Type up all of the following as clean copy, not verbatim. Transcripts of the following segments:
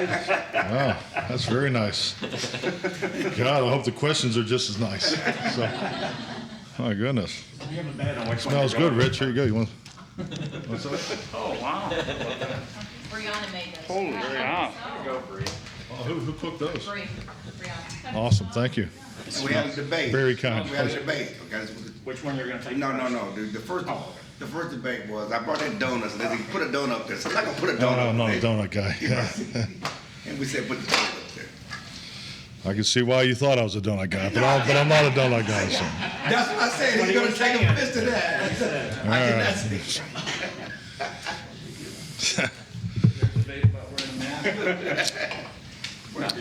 Wow, that's very nice. God, I hope the questions are just as nice. So, my goodness. Smells good, Rich. Here you go. You want? What's that? Oh, wow. Brianna made those. Holy cow. Oh, who cooked those? Brianna. Awesome, thank you. We had a debate. Very kind. We had a debate. Okay. Which one you're going to take? No. The first debate was I brought in donuts and they said, put a donut up there. So I'm not gonna put a donut. I'm not a up there. donut guy. Yeah. And we said put the donut up there. I can see why you thought I was a donut guy, but I'm not a donut guy. So. That's what I said. He's gonna take a fist to that. I did not say.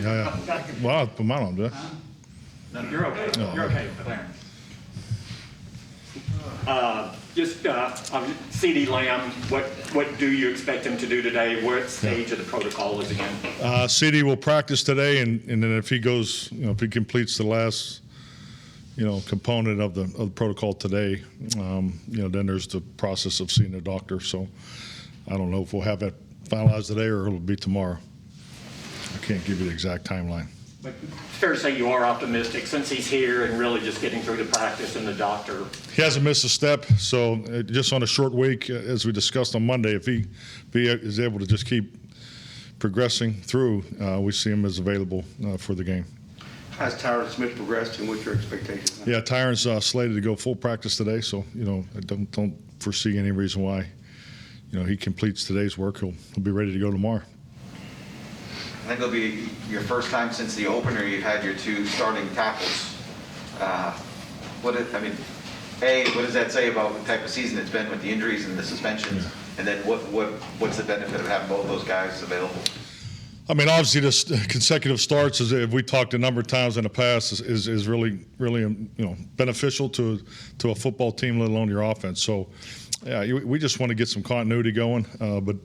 Yeah. Well, I'll put mine on, do I? No, you're okay. No. You're okay, Clarence. C.D. Lamb, what do you expect him to do today? What stage of the protocol is he in? CD will practice today, and then if he goes, if he completes the last, component of the protocol today, then there's the process of seeing the doctor. So I don't know if we'll have that finalized today or it'll be tomorrow. I can't give you the exact timeline. But it's fair to say you are optimistic since he's here and really just getting through the practice and the doctor. He hasn't missed a step, so just on a short week, as we discussed on Monday, if he is able to just keep progressing through, we see him as available for the game. Has Tyron Smith progressed and what's your expectations? Yeah, Tyron's slated to go full practice today, so I don't foresee any reason why he completes today's work. He'll be ready to go tomorrow. I think it'll be your first time since the opener you've had your two starting tackles. What does that say about the type of season it's been with the injuries and the suspensions? Yeah. And then what's the benefit of having both those guys available? I mean, obviously, the consecutive starts, as we talked a number of times in the past, is really beneficial to a football team, let alone your offense. So, yeah, we just want to get some continuity going, but.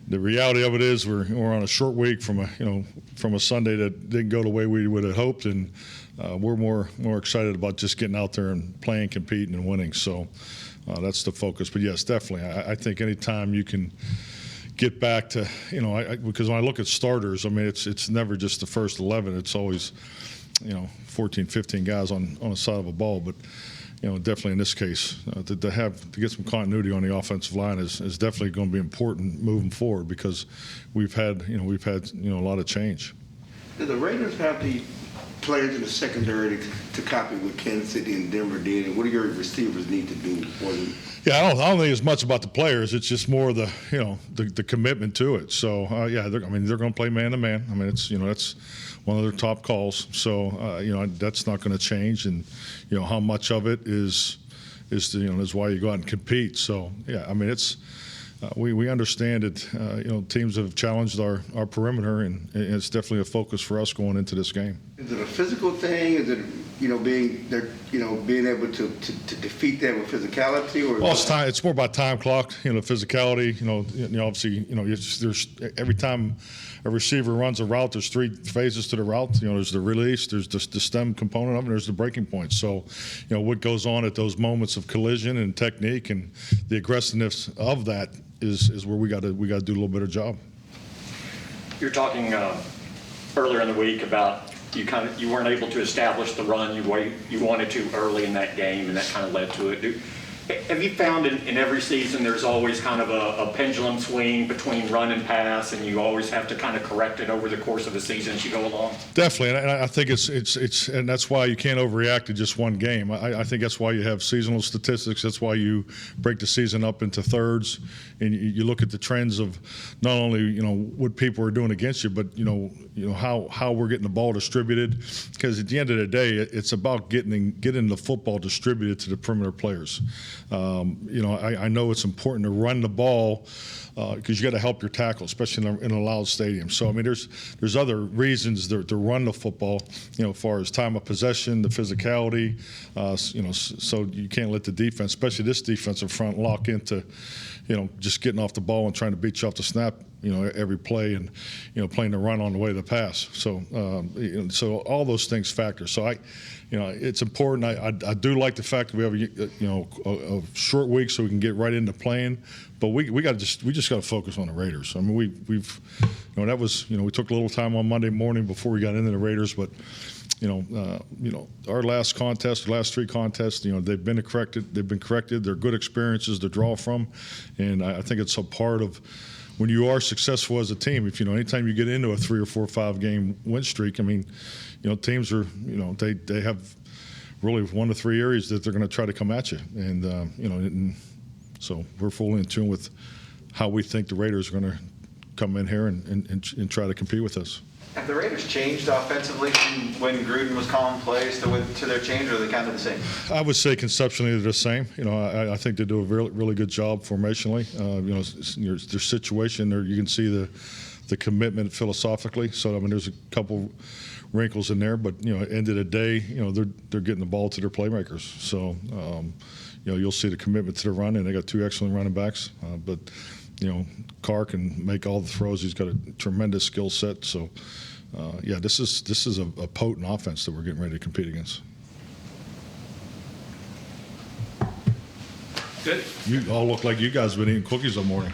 The reality of it is we're on a short week from a Sunday that didn't go the way we would have hoped, and we're more excited about just getting out there and playing, competing, and winning. So that's the focus. But yes, definitely, I think anytime you can get back to because when I look at starters, I mean it's never just the first 11. It's always 14, 15 guys on the side of a ball, but. Definitely in this case, to get some continuity on the offensive line is definitely going to be important moving forward because we've had a lot of change. Do the Raiders have the players in the secondary to copy what Kansas City and Denver did, and what do your receivers need to do for them? Yeah, I don't think it's much about the players. It's just more the the commitment to it. So they're going to play man to man. I mean, that's one of their top calls. So that's not going to change. And how much of it is why you go out and compete. So yeah, I mean it's we understand it. Teams have challenged our perimeter, and it's definitely a focus for us going into this game. Is it a physical thing? Is it being able to defeat them with physicality? Or well, it's more about time clock. Physicality. Obviously, there's every time a receiver runs a route, there's three phases to the route. There's the release, there's the stem component of it, there's the breaking point. So, what goes on at those moments of collision and technique and the aggressiveness of that is where we got to do a little better job. You're talking earlier in the week about you weren't able to establish the run you wanted to early in that game, and that kind of led to it. Have you found in every season there's always kind of a pendulum swing between run and pass, and you always have to kind of correct it over the course of the season as you go along? Definitely, and I think it's and that's why you can't overreact to just one game. I think that's why you have seasonal statistics. That's why you break the season up into thirds, and you look at the trends of not only what people are doing against you, but how we're getting the ball distributed. Because at the end of the day, it's about getting the football distributed to the perimeter players. I know it's important to run the ball because you got to help your tackle, especially in a loud stadium. So I mean, there's other reasons to run the football, as far as time of possession, the physicality. So you can't let the defense, especially this defensive front, lock into, just getting off the ball and trying to beat you off the snap every play and, playing the run on the way to the pass. So, so all those things factor. So it's important. I do like the fact that we have, a short week so we can get right into playing. But we just got to focus on the Raiders. I mean, we've that was, we took a little time on Monday morning before we got into the Raiders, but our last three contests, they've been corrected. They're good experiences to draw from, and I think it's a part of when you are successful as a team. If anytime you get into a 3 or 4 or 5 game win streak, I mean, teams are, they have really 1 to 3 areas that they're going to try to come at you, and and so we're fully in tune with how we think the Raiders are going to come in here and try to compete with us. Have the Raiders changed offensively from when Gruden was calling plays to their change, or are they kind of the same? I would say conceptually they're the same. I think they do a really, really good job formationally. Their situation there, you can see the commitment philosophically. So I mean, there's a couple wrinkles in there, but at the end of the day, they're getting the ball to their playmakers. So you'll see the commitment to the run, and they got 2 excellent running backs. But Carr can make all the throws. He's got a tremendous skill set. So, this is a potent offense that we're getting ready to compete against. Good. You all look like you guys have been eating cookies all morning.